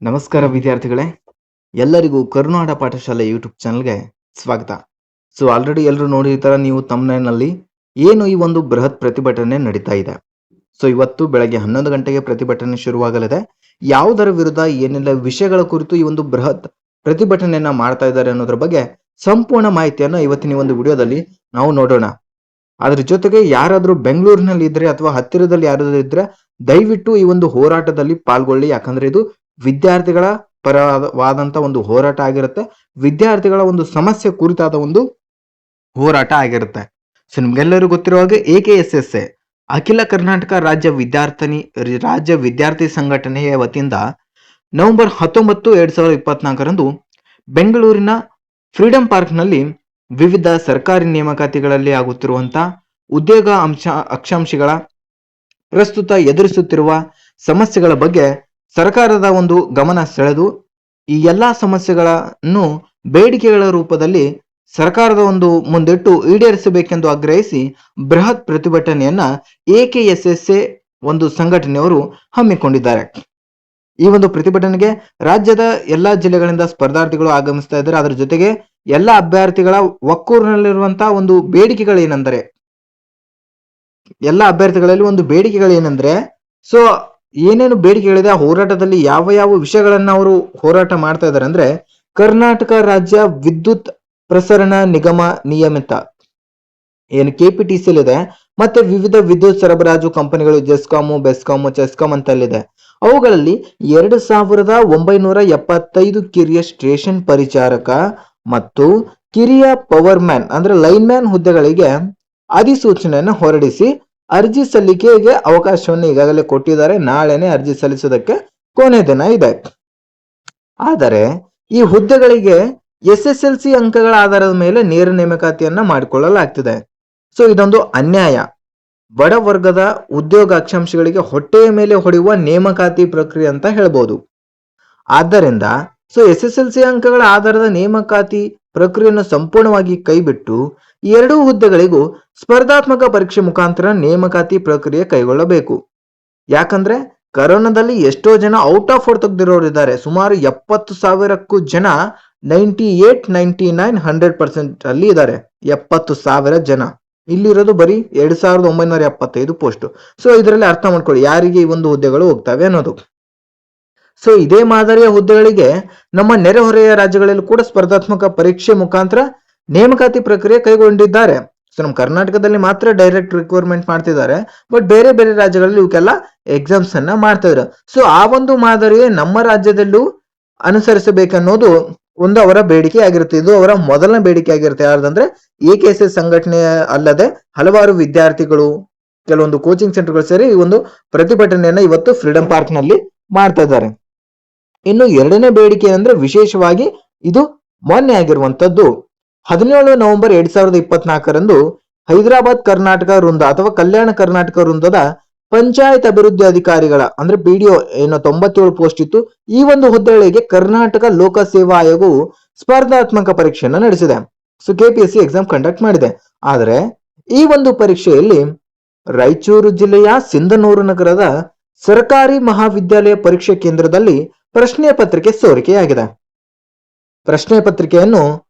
ನಮಸ್ಕಾರ ವಿದ್ಯಾರ್ಥಿಗಳೇ, ಎಲ್ಲರಿಗೂ ಕರುನಾಡ ಪಾಠಶಾಲೆ ಯೂಟ್ಯೂಬ್ ಚಾನಲ್ಗೆ ಸ್ವಾಗತ. ಆಲ್ರೆಡಿ ಎಲ್ಲರೂ ನೋಡಿರ್ತಾರ ನೀವು ತಮ್ಮನಲ್ಲಿ ಏನು ಈ ಒಂದು ಬೃಹತ್ ಪ್ರತಿಭಟನೆ ನಡೀತಾ ಇದೆ. ಇವತ್ತು ಬೆಳಗ್ಗೆ 11 ಗಂಟೆಗೆ ಪ್ರತಿಭಟನೆ ಶುರುವಾಗಲಿದೆ. ಯಾವುದರ ವಿರುದ್ಧ ಏನೆಲ್ಲ ವಿಷಯಗಳ ಕುರಿತು ಈ ಒಂದು ಬೃಹತ್ ಪ್ರತಿಭಟನೆಯನ್ನ ಮಾಡ್ತಾ ಇದ್ದಾರೆ ಅನ್ನೋದ್ರ ಬಗ್ಗೆ ಸಂಪೂರ್ಣ ಮಾಹಿತಿಯನ್ನ ಇವತ್ತಿನ ಒಂದು ವಿಡಿಯೋದಲ್ಲಿ ನಾವು ನೋಡೋಣ. ಅದ್ರ ಜೊತೆಗೆ ಯಾರಾದ್ರೂ ಬೆಂಗಳೂರಿನಲ್ಲಿ ಇದ್ರೆ ಅಥವಾ ಹತ್ತಿರದಲ್ಲಿ ಯಾರಾದ್ರೂ ಇದ್ರೆ ದಯವಿಟ್ಟು ಈ ಒಂದು ಹೋರಾಟದಲ್ಲಿ ಪಾಲ್ಗೊಳ್ಳಿ. ಯಾಕಂದ್ರೆ ಇದು ವಿದ್ಯಾರ್ಥಿಗಳ ಪರವಾದಂತ ಒಂದು ಹೋರಾಟ ಆಗಿರುತ್ತೆ. ವಿದ್ಯಾರ್ಥಿಗಳ ಒಂದು ಸಮಸ್ಯೆ ಕುರಿತಾದ ಒಂದು ಹೋರಾಟ ಆಗಿರುತ್ತೆ. ನಿಮ್ಗೆಲ್ಲರೂ ಗೊತ್ತಿರುವ ಹಾಗೆ AKSSA ಅಖಿಲ ಕರ್ನಾಟಕ ರಾಜ್ಯ ವಿದ್ಯಾರ್ಥಿ ಸಂಘಟನೆಯ ವತಿಯಿಂದ ನವೆಂಬರ್ 19, 2024 ಬೆಂಗಳೂರಿನ ಫ್ರೀಡಂ ಪಾರ್ಕ್ ನಲ್ಲಿ ವಿವಿಧ ಸರ್ಕಾರಿ ನೇಮಕಾತಿಗಳಲ್ಲಿ ಆಗುತ್ತಿರುವಂತಹ ಉದ್ಯೋಗ ಆಕಾಂಕ್ಷಿಗಳ ಪ್ರಸ್ತುತ ಎದುರಿಸುತ್ತಿರುವ ಸಮಸ್ಯೆಗಳ ಬಗ್ಗೆ ಸರ್ಕಾರದ ಒಂದು ಗಮನ ಸೆಳೆದು ಈ ಎಲ್ಲಾ ಸಮಸ್ಯೆಗಳನ್ನು ಬೇಡಿಕೆಗಳ ರೂಪದಲ್ಲಿ ಸರ್ಕಾರದ ಒಂದು ಮುಂದಿಟ್ಟು ಈಡೇರಿಸಬೇಕೆಂದು ಆಗ್ರಹಿಸಿ ಬೃಹತ್ ಪ್ರತಿಭಟನೆಯನ್ನ AKSSA ಒಂದು ಸಂಘಟನೆಯವರು ಹಮ್ಮಿಕೊಂಡಿದ್ದಾರೆ. ಈ ಒಂದು ಪ್ರತಿಭಟನೆಗೆ ರಾಜ್ಯದ ಎಲ್ಲಾ ಜಿಲ್ಲೆಗಳಿಂದ ಸ್ಪರ್ಧಾರ್ಥಿಗಳು ಆಗಮಿಸ್ತಾ ಇದ್ದಾರೆ. ಅದರ ಜೊತೆಗೆ ಎಲ್ಲ ಅಭ್ಯರ್ಥಿಗಳ ಒಕ್ಕೂರಿನಲ್ಲಿರುವಂತಹ ಒಂದು ಬೇಡಿಕೆಗಳೇನೆಂದರೆ ಏನೇನು ಬೇಡಿಕೆಗಳಿದೆ, ಆ ಹೋರಾಟದಲ್ಲಿ ಯಾವ ಯಾವ ವಿಷಯಗಳನ್ನ ಅವರು ಹೋರಾಟ ಮಾಡ್ತಾ ಇದ್ದಾರೆ ಅಂದ್ರೆ ಕರ್ನಾಟಕ ರಾಜ್ಯ ವಿದ್ಯುತ್ ಪ್ರಸರಣ ನಿಗಮ ನಿಯಮಿತ ಏನು KPTCL ಇದೆ, ಮತ್ತೆ ವಿವಿಧ ವಿದ್ಯುತ್ ಸರಬರಾಜು ಕಂಪನಿಗಳು ಜೆಸ್ಕಾಮು, ಬೆಸ್ಕಾಮು, ಚೆಸ್ಕಾಂ ಅಂತಲ್ಲಿದೆ. ಅವುಗಳಲ್ಲಿ 2975 ಕಿರಿಯ ಸ್ಟೇಷನ್ ಪರಿಚಾರಕ ಮತ್ತು ಕಿರಿಯ ಪವರ್ ಮ್ಯಾನ್ ಅಂದ್ರೆ ಲೈನ್ ಮ್ಯಾನ್ ಹುದ್ದೆಗಳಿಗೆ ಅಧಿಸೂಚನೆಯನ್ನು ಹೊರಡಿಸಿ ಅರ್ಜಿ ಸಲ್ಲಿಕೆಗೆ ಅವಕಾಶವನ್ನು ಈಗಾಗಲೇ ಕೊಟ್ಟಿದ್ದಾರೆ. ನಾಳೆನೆ ಅರ್ಜಿ ಸಲ್ಲಿಸೋದಕ್ಕೆ ಕೊನೆ ದಿನ ಇದೆ. ಆದರೆ ಈ ಹುದ್ದೆಗಳಿಗೆ SSLC ಅಂಕಗಳ ಆಧಾರದ ಮೇಲೆ ನೇರ ನೇಮಕಾತಿಯನ್ನ ಮಾಡಿಕೊಳ್ಳಲಾಗ್ತಿದೆ. ಇದೊಂದು ಅನ್ಯಾಯ. ಬಡ ವರ್ಗದ ಉದ್ಯೋಗಾಕಾಂಕ್ಷಿಗಳಿಗೆ ಹೊಟ್ಟೆಯ ಮೇಲೆ ಹೊಡೆಯುವ ನೇಮಕಾತಿ ಪ್ರಕ್ರಿಯೆ ಅಂತ ಹೇಳ್ಬೋದು. ಆದ್ದರಿಂದ SSLC ಅಂಕಗಳ ಆಧಾರದ ನೇಮಕಾತಿ ಪ್ರಕ್ರಿಯೆಯನ್ನು ಸಂಪೂರ್ಣವಾಗಿ ಕೈಬಿಟ್ಟು ಎರಡೂ ಹುದ್ದೆಗಳಿಗೂ ಸ್ಪರ್ಧಾತ್ಮಕ ಪರೀಕ್ಷೆ ಮುಖಾಂತರ ನೇಮಕಾತಿ ಪ್ರಕ್ರಿಯೆ ಕೈಗೊಳ್ಳಬೇಕು. ಯಾಕಂದ್ರೆ ಕರೋನಾದಲ್ಲಿ ಎಷ್ಟೋ ಜನ ಔಟ್ ಆಫ್ ಓರ್ ತೆಗೆದಿರೋರು ಇದ್ದಾರೆ. ಸುಮಾರು 70,000ಕ್ಕೂ ಜನ 98, 99, 100% ಅಲ್ಲಿ ಇದ್ದಾರೆ. 70,000 ಜನ. ಇಲ್ಲಿರೋದು ಬರೀ 2,975 ಪೋಸ್ಟ್. ಇದರಲ್ಲಿ ಅರ್ಥ ಮಾಡ್ಕೊಳ್ಳಿ ಯಾರಿಗೆ ಈ ಒಂದು ಹುದ್ದೆಗಳು ಹೋಗ್ತವೆ ಅನ್ನೋದು. ಇದೇ ಮಾದರಿಯ ಹುದ್ದೆಗಳಿಗೆ ನಮ್ಮ ನೆರೆಹೊರೆಯ ರಾಜ್ಯಗಳಲ್ಲೂ ಕೂಡ ಸ್ಪರ್ಧಾತ್ಮಕ ಪರೀಕ್ಷೆ ಮುಖಾಂತರ ನೇಮಕಾತಿ ಪ್ರಕ್ರಿಯೆ ಕೈಗೊಂಡಿದ್ದಾರೆ. ನಮ್ಮ ಕರ್ನಾಟಕದಲ್ಲಿ ಮಾತ್ರ ಡೈರೆಕ್ಟ್ ರಿಕ್ವೈರ್ಮೆಂಟ್ ಮಾಡ್ತಿದ್ದಾರೆ, ಬಟ್ ಬೇರೆ ಬೇರೆ ರಾಜ್ಯಗಳಲ್ಲಿ ಇವಕ್ಕೆಲ್ಲ ಎಕ್ಸಾಮ್ಸ್ ಅನ್ನ ಮಾಡ್ತಾ ಇದ್ದಾರೆ. ಆ ಒಂದು ಮಾದರಿಯೇ ನಮ್ಮ ರಾಜ್ಯದಲ್ಲೂ ಅನುಸರಿಸಬೇಕನ್ನೋದು ಒಂದು ಅವರ ಬೇಡಿಕೆ ಆಗಿರುತ್ತೆ. ಇದು ಅವರ ಮೊದಲನೇ ಬೇಡಿಕೆ ಆಗಿರುತ್ತೆ. ಯಾರ್ದಂದ್ರೆ AKSSA ಸಂಘಟನೆ ಅಲ್ಲದೆ ಹಲವಾರು ವಿದ್ಯಾರ್ಥಿಗಳು, ಕೆಲವೊಂದು ಕೋಚಿಂಗ್ ಸೆಂಟರ್ಗಳು ಸೇರಿ ಈ ಒಂದು ಪ್ರತಿಭಟನೆಯನ್ನ ಇವತ್ತು ಫ್ರೀಡಂ ಪಾರ್ಕ್ ನಲ್ಲಿ ಮಾಡ್ತಾ ಇದ್ದಾರೆ. ಇನ್ನು ಎರಡನೇ ಬೇಡಿಕೆ ಅಂದ್ರೆ ವಿಶೇಷವಾಗಿ ಇದು ಮೊನ್ನೆ ಆಗಿರುವಂತದ್ದು 17 ನವೆಂಬರ್ 2024 ಹೈದರಾಬಾದ್ ಕರ್ನಾಟಕ ವೃಂದ ಅಥವಾ ಕಲ್ಯಾಣ ಕರ್ನಾಟಕ ವೃಂದದ ಪಂಚಾಯತ್ ಅಭಿವೃದ್ಧಿ ಅಧಿಕಾರಿಗಳ ಅಂದ್ರೆ BDO ಏನೋ 97 ಪೋಸ್ಟ್ ಇತ್ತು. ಈ ಒಂದು ಹುದ್ದೆಗಳಿಗೆ ಕರ್ನಾಟಕ ಲೋಕಸೇವಾ ಆಯೋಗವು ಸ್ಪರ್ಧಾತ್ಮಕ ಪರೀಕ್ಷೆಯನ್ನು ನಡೆಸಿದೆ. KPSC ಎಕ್ಸಾಮ್ ಕಂಡಕ್ಟ್ ಮಾಡಿದೆ. ಆದರೆ ಈ ಒಂದು ಪರೀಕ್ಷೆಯಲ್ಲಿ ರಾಯಚೂರು ಜಿಲ್ಲೆಯ ಸಿಂಧನೂರು ನಗರದ ಸರ್ಕಾರಿ ಮಹಾವಿದ್ಯಾಲಯ ಪರೀಕ್ಷಾ ಕೇಂದ್ರದಲ್ಲಿ ಪ್ರಶ್ನೆ ಪತ್ರಿಕೆ ಸೋರಿಕೆಯಾಗಿದೆ. ಪ್ರಶ್ನೆ ಪತ್ರಿಕೆಯನ್ನು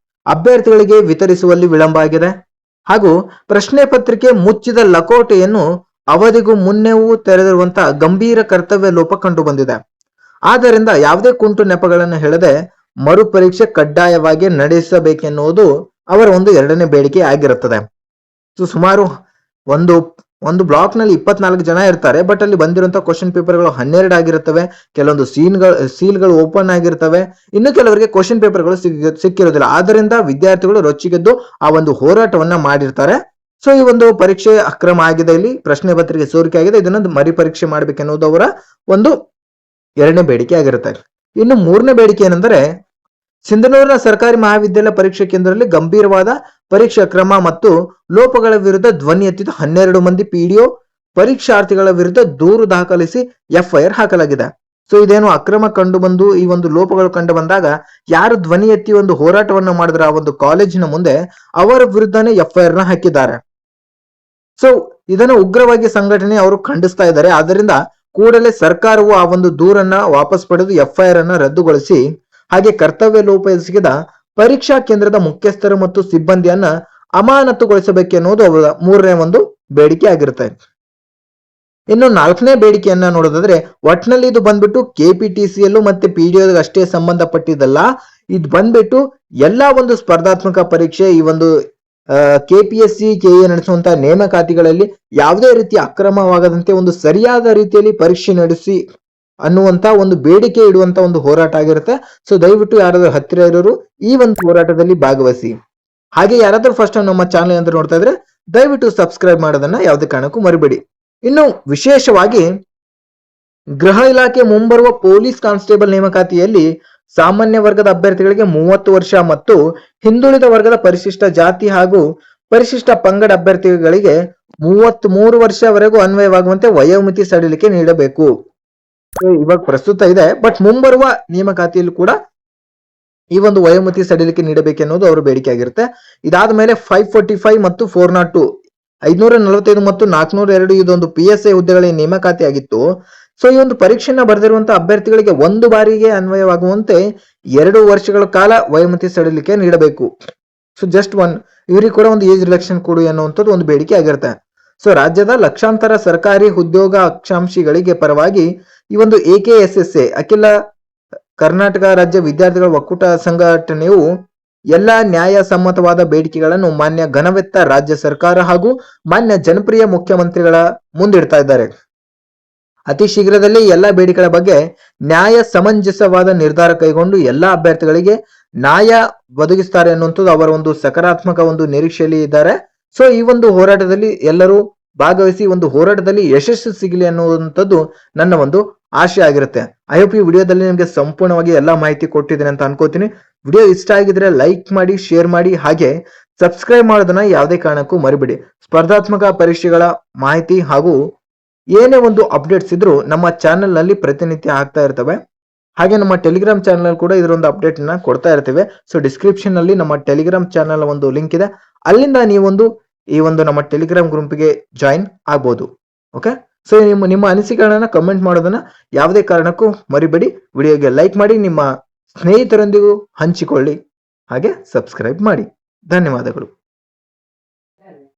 ಅಭ್ಯರ್ಥಿಗಳಿಗೆ ವಿತರಿಸುವಲ್ಲಿ ವಿಳಂಬ ಆಗಿದೆ ಹಾಗೂ ಪ್ರಶ್ನೆ ಪತ್ರಿಕೆ ಮುಚ್ಚಿದ ಲಕೋಟೆಯನ್ನು ಅವಧಿಗೂ ಮುನ್ನೆವೂ ತೆರೆದಿರುವಂತಹ ಗಂಭೀರ ಕರ್ತವ್ಯ ಲೋಪ ಕಂಡು ಬಂದಿದೆ. ಆದ್ದರಿಂದ ಯಾವುದೇ ಕುಂಟು ನೆಪಗಳನ್ನು ಹೇಳದೆ ಮರು ಪರೀಕ್ಷೆ ಕಡ್ಡಾಯವಾಗಿ ನಡೆಸಬೇಕೆನ್ನುವುದು ಅವರ ಒಂದು ಎರಡನೇ ಬೇಡಿಕೆ ಆಗಿರುತ್ತದೆ. ಸುಮಾರು ಒಂದು ಬ್ಲಾಕ್ ನಲ್ಲಿ 24 ಜನ ಇರ್ತಾರೆ, ಬಟ್ ಅಲ್ಲಿ ಬಂದಿರುವಂತಹ ಕ್ವಶನ್ ಪೇಪರ್ಗಳು 12 ಆಗಿರುತ್ತವೆ. ಕೆಲವೊಂದು ಸೀಲ್ಗಳು ಓಪನ್ ಆಗಿರ್ತವೆ. ಇನ್ನು ಕೆಲವರಿಗೆ ಕ್ವಶನ್ ಪೇಪರ್ಗಳು ಸಿಕ್ಕಿರೋದಿಲ್ಲ. ಆದ್ದರಿಂದ ವಿದ್ಯಾರ್ಥಿಗಳು ರೊಚ್ಚಿಗೆದ್ದು ಆ ಒಂದು ಹೋರಾಟವನ್ನ ಮಾಡಿರ್ತಾರೆ. ಈ ಒಂದು ಪರೀಕ್ಷೆ ಅಕ್ರಮ ಆಗಿದೆ, ಇಲ್ಲಿ ಪ್ರಶ್ನೆ ಪತ್ರಿಕೆ ಸೋರಿಕೆ ಆಗಿದೆ, ಇದನ್ನ ಮರಿ ಪರೀಕ್ಷೆ ಮಾಡ್ಬೇಕೆನ್ನುವುದು ಅವರ ಒಂದು ಎರಡನೇ ಬೇಡಿಕೆ ಆಗಿರುತ್ತೆ. ಇನ್ನು ಮೂರನೇ ಬೇಡಿಕೆ ಏನೆಂದರೆ ಸಿಂಧನೂರಿನ ಸರ್ಕಾರಿ ಮಹಾವಿದ್ಯಾಲಯ ಪರೀಕ್ಷಾ ಕೇಂದ್ರದಲ್ಲಿ ಗಂಭೀರವಾದ ಪರೀಕ್ಷಾ ಕ್ರಮ ಮತ್ತು ಲೋಪಗಳ ವಿರುದ್ಧ ಧ್ವನಿ ಎತ್ತಿದ 12 ಮಂದಿ PDO ಪರೀಕ್ಷಾರ್ಥಿಗಳ ವಿರುದ್ಧ ದೂರು ದಾಖಲಿಸಿ FIR ಹಾಕಲಾಗಿದೆ. ಇದೇನು ಅಕ್ರಮ ಕಂಡು ಬಂದು ಈ ಒಂದು ಲೋಪಗಳು ಕಂಡು ಬಂದಾಗ ಯಾರು ಧ್ವನಿ ಎತ್ತಿ ಒಂದು ಹೋರಾಟವನ್ನ ಮಾಡಿದ್ರೆ ಆ ಒಂದು ಕಾಲೇಜಿನ ಮುಂದೆ ಅವರ ವಿರುದ್ಧನೇ FIR ನ ಹಾಕಿದ್ದಾರೆ. ಇದನ್ನು ಉಗ್ರವಾಗಿ ಸಂಘಟನೆ ಅವರು ಖಂಡಿಸ್ತಾ ಇದ್ದಾರೆ. ಆದ್ದರಿಂದ ಕೂಡಲೇ ಸರ್ಕಾರವು ಆ ಒಂದು ದೂರನ್ನ ವಾಪಸ್ ಪಡೆದು FIR ಅನ್ನ ರದ್ದುಗೊಳಿಸಿ ಹಾಗೆ ಕರ್ತವ್ಯ ಲೋಪ ಎಸಗಿದ ಪರೀಕ್ಷಾ ಕೇಂದ್ರದ ಮುಖ್ಯಸ್ಥರು ಮತ್ತು ಸಿಬ್ಬಂದಿಯನ್ನ ಅಮಾನತುಗೊಳಿಸಬೇಕೆನ್ನುವುದು ಅವರ ಮೂರನೇ ಒಂದು ಬೇಡಿಕೆ ಆಗಿರುತ್ತೆ. ಇನ್ನು ನಾಲ್ಕನೇ ಬೇಡಿಕೆಯನ್ನ ನೋಡೋದಾದ್ರೆ ಒಟ್ನಲ್ಲಿ ಇದು ಬಂದ್ಬಿಟ್ಟು KPTCಯಲ್ಲೂ ಮತ್ತೆ PDO ಅಷ್ಟೇ ಸಂಬಂಧಪಟ್ಟಿದ್ದಲ್ಲ. ಇದು ಬಂದ್ಬಿಟ್ಟು ಎಲ್ಲಾ ಒಂದು ಸ್ಪರ್ಧಾತ್ಮಕ ಪರೀಕ್ಷೆ ಈ ಒಂದು KPSC KE ನಡೆಸುವಂತಹ ನೇಮಕಾತಿಗಳಲ್ಲಿ ಯಾವುದೇ ರೀತಿಯ ಅಕ್ರಮವಾಗದಂತೆ ಒಂದು ಸರಿಯಾದ ರೀತಿಯಲ್ಲಿ ಪರೀಕ್ಷೆ ನಡೆಸಿ ಅನ್ನುವಂತ ಒಂದು ಬೇಡಿಕೆ ಇಡುವಂತ ಒಂದು ಹೋರಾಟ ಆಗಿರುತ್ತೆ. ಸೊ ದಯವಿಟ್ಟು ಯಾರಾದ್ರೂ ಹತ್ತಿರ ಇರೋರು ಈ ಒಂದು ಹೋರಾಟದಲ್ಲಿ ಭಾಗವಹಿಸಿ. ಹಾಗೆ ಯಾರಾದ್ರೂ ಫಸ್ಟ್ ನಮ್ಮ ಚಾನಲ್ ಅಂತ ನೋಡ್ತಾ ಇದ್ರೆ ದಯವಿಟ್ಟು ಸಬ್ಸ್ಕ್ರೈಬ್ ಮಾಡೋದನ್ನ ಯಾವುದೇ ಕಾರಣಕ್ಕೂ ಮರಿಬೇಡಿ. ಇನ್ನು ವಿಶೇಷವಾಗಿ ಗೃಹ ಇಲಾಖೆ ಮುಂಬರುವ ಪೊಲೀಸ್ ಕಾನ್ಸ್ಟೇಬಲ್ ನೇಮಕಾತಿಯಲ್ಲಿ ಸಾಮಾನ್ಯ ವರ್ಗದ ಅಭ್ಯರ್ಥಿಗಳಿಗೆ 30 ವರ್ಷ ಮತ್ತು ಹಿಂದುಳಿದ ವರ್ಗದ ಪರಿಶಿಷ್ಟ ಜಾತಿ ಹಾಗೂ ಪರಿಶಿಷ್ಟ ಪಂಗಡ ಅಭ್ಯರ್ಥಿಗಳಿಗೆ 33 ವರ್ಷವರೆಗೂ ಅನ್ವಯವಾಗುವಂತೆ ವಯೋಮಿತಿ ಸಡಿಲಿಕೆ ನೀಡಬೇಕು. ಇವಾಗ ಪ್ರಸ್ತುತ ಇದೆ, ಬಟ್ ಮುಂಬರುವ ನೇಮಕಾತಿಯಲ್ಲಿ ಕೂಡ ಈ ಒಂದು ವಯೋಮಿತಿ ಸಡಿಲಿಕೆ ನೀಡಬೇಕೆನ್ನುವುದು ಅವರ ಬೇಡಿಕೆ ಆಗಿರುತ್ತೆ. ಇದಾದ ಮೇಲೆ 545 ಮತ್ತು 402 545 ಮತ್ತು 402 ಇದೊಂದು PSI ಹುದ್ದೆಗಳ ನೇಮಕಾತಿ ಆಗಿತ್ತು. ಸೊ ಈ ಒಂದು ಪರೀಕ್ಷೆಯನ್ನ ಬರೆದಿರುವಂತಹ ಅಭ್ಯರ್ಥಿಗಳಿಗೆ ಒಂದು ಬಾರಿಗೆ ಅನ್ವಯವಾಗುವಂತೆ 2 ವರ್ಷಗಳ ಕಾಲ ವಯೋಮಿತಿ ಸಡಿಲಿಕೆ ನೀಡಬೇಕು. ಸೊ ಜಸ್ಟ್ ಇವರಿಗೆ ಕೂಡ ಒಂದು ಏಜ್ ರಿಲೆಕ್ಷನ್ ಕೊಡು ಎನ್ನುವಂಥದ್ದು ಒಂದು ಬೇಡಿಕೆ ಆಗಿರುತ್ತೆ. ಸೊ ರಾಜ್ಯದ ಲಕ್ಷಾಂತರ ಸರ್ಕಾರಿ ಉದ್ಯೋಗ ಆಕಾಂಕ್ಷಿಗಳಿಗೆ ಪರವಾಗಿ ಈ ಒಂದು AKSSA ಅಖಿಲ ಕರ್ನಾಟಕ ರಾಜ್ಯ ವಿದ್ಯಾರ್ಥಿಗಳ ಒಕ್ಕೂಟ ಸಂಘಟನೆಯು ಎಲ್ಲ ನ್ಯಾಯಸಮ್ಮತವಾದ ಬೇಡಿಕೆಗಳನ್ನು ಮಾನ್ಯ ಘನವೆತ್ತ ರಾಜ್ಯ ಸರ್ಕಾರ ಹಾಗೂ ಮಾನ್ಯ ಜನಪ್ರಿಯ ಮುಖ್ಯಮಂತ್ರಿಗಳ ಮುಂದಿಡ್ತಾ ಇದ್ದಾರೆ. ಅತಿ ಶೀಘ್ರದಲ್ಲಿ ಎಲ್ಲಾ ಬೇಡಿಕೆಗಳ ಬಗ್ಗೆ ನ್ಯಾಯ ಸಮಂಜಸವಾದ ನಿರ್ಧಾರ ಕೈಗೊಂಡು ಎಲ್ಲಾ ಅಭ್ಯರ್ಥಿಗಳಿಗೆ ನ್ಯಾಯ ಒದಗಿಸ್ತಾರೆ ಅನ್ನುವಂಥದ್ದು ಅವರ ಒಂದು ಸಕಾರಾತ್ಮಕ ಒಂದು ನಿರೀಕ್ಷೆಯಲ್ಲಿ ಇದ್ದಾರೆ. ಸೊ ಈ ಒಂದು ಹೋರಾಟದಲ್ಲಿ ಎಲ್ಲರೂ ಭಾಗವಹಿಸಿ ಒಂದು ಹೋರಾಟದಲ್ಲಿ ಯಶಸ್ಸು ಸಿಗಲಿ ಅನ್ನುವಂಥದ್ದು ನನ್ನ ಒಂದು ಆಶೆ ಆಗಿರುತ್ತೆ. ಐ ಹೋಪ್ ಈ ವಿಡಿಯೋದಲ್ಲಿ ನಿಮಗೆ ಸಂಪೂರ್ಣವಾಗಿ ಎಲ್ಲಾ ಮಾಹಿತಿ ಕೊಟ್ಟಿದ್ದೇನೆ ಅಂತ ಅನ್ಕೋತೀನಿ. ವಿಡಿಯೋ ಇಷ್ಟ ಆಗಿದ್ರೆ ಲೈಕ್ ಮಾಡಿ, ಶೇರ್ ಮಾಡಿ, ಹಾಗೆ ಸಬ್ಸ್ಕ್ರೈಬ್ ಮಾಡೋದನ್ನ ಯಾವುದೇ ಕಾರಣಕ್ಕೂ ಮರಿಬೇಡಿ. ಸ್ಪರ್ಧಾತ್ಮಕ ಪರೀಕ್ಷೆಗಳ ಮಾಹಿತಿ ಹಾಗೂ ಏನೇ ಒಂದು ಅಪ್ಡೇಟ್ಸ್ ಇದ್ರೂ ನಮ್ಮ ಚಾನೆಲ್ ನಲ್ಲಿ ಪ್ರತಿನಿತ್ಯ ಆಗ್ತಾ ಇರ್ತವೆ. ಹಾಗೆ ನಮ್ಮ ಟೆಲಿಗ್ರಾಮ್ ಚಾನೆಲ್ ಕೂಡ ಇದರೊಂದು ಅಪ್ಡೇಟ್ ನ ಕೊಡ್ತಾ ಇರ್ತೇವೆ. ಸೊ ಡಿಸ್ಕ್ರಿಪ್ಷನ್ ನಲ್ಲಿ ನಮ್ಮ ಟೆಲಿಗ್ರಾಮ್ ಚಾನೆಲ್ ಒಂದು ಲಿಂಕ್ ಇದೆ, ಅಲ್ಲಿಂದ ನೀವೊಂದು ಈ ಒಂದು ನಮ್ಮ ಟೆಲಿಗ್ರಾಮ್ ಗ್ರೂಪ್ಗೆ ಜಾಯಿನ್ ಆಗ್ಬೋದು. ಓಕೆ, ಸೊ ನಿಮ್ಮ ಅನಿಸಿಕೆಗಳನ್ನ ಕಮೆಂಟ್ ಮಾಡೋದನ್ನ ಯಾವುದೇ ಕಾರಣಕ್ಕೂ ಮರಿಬೇಡಿ. ವಿಡಿಯೋಗೆ ಲೈಕ್ ಮಾಡಿ, ನಿಮ್ಮ ಸ್ನೇಹಿತರೊಂದಿಗೂ ಹಂಚಿಕೊಳ್ಳಿ, ಹಾಗೆ ಸಬ್ಸ್ಕ್ರೈಬ್ ಮಾಡಿ. ಧನ್ಯವಾದಗಳು.